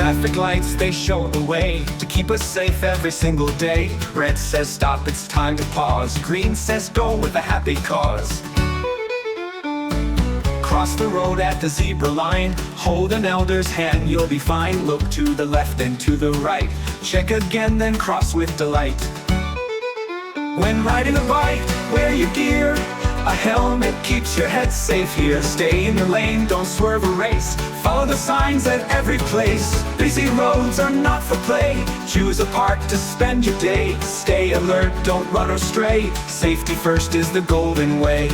Traffic lights, they show the way to keep us safe every single day. Red says stop, it's time to pause. Green says go with a happy cause. Cross the road at the zebra line. Hold an elder's hand, you'll be fine. Look to the left and to the right. Check again, then cross with delight. When riding a bike, wear your gear. A helmet keeps your head safe here. Stay in your lane, don't swerve or race. Follow the signs at every place. Busy roads are not for play. Choose a park to spend your day. Stay alert, don't run or stray. Safety first is the golden way.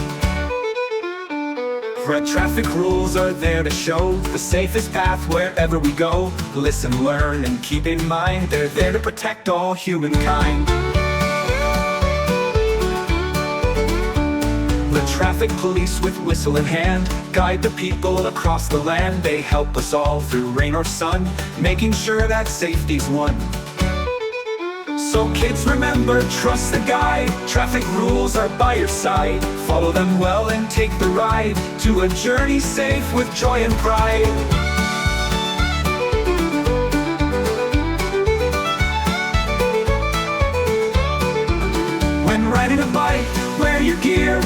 Red traffic rules are there to show the safest path wherever we go. Listen, learn, and keep in mind, they're there to protect all humankind. The traffic police with whistle in hand guide the people across the land. They help us all through rain or sun, making sure that safety's won. So kids, remember, trust the guide. Traffic rules are by your side. Follow them well and take the ride to a journey safe with joy and pride. When riding a bike, wear your gear.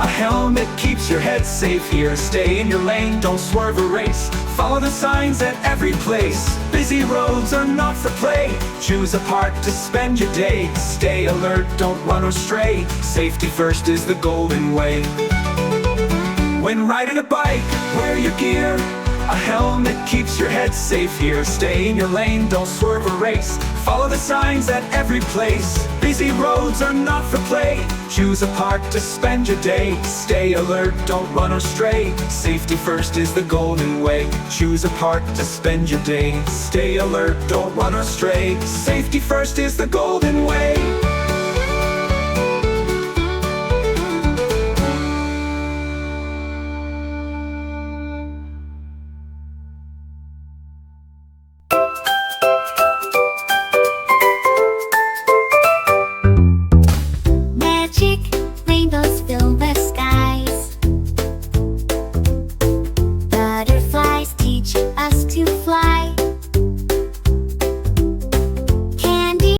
A helmet keeps your head safe here. Stay in your lane, don't swerve or race. Follow the signs at every place. Busy roads are not for play. Choose a park to spend your day. Stay alert, don't run or stray. Safety first is the golden way. When riding a bike, wear your gear. A helmet keeps your head safe here. Stay in your lane, don't swerve or race. Follow the signs at every place. Busy roads are not for play. Choose a park to spend your day. Stay alert, don't run or stray. Safety first is the golden way. Choose a park to spend your day. Stay alert, don't run or stray. Safety first is the golden way.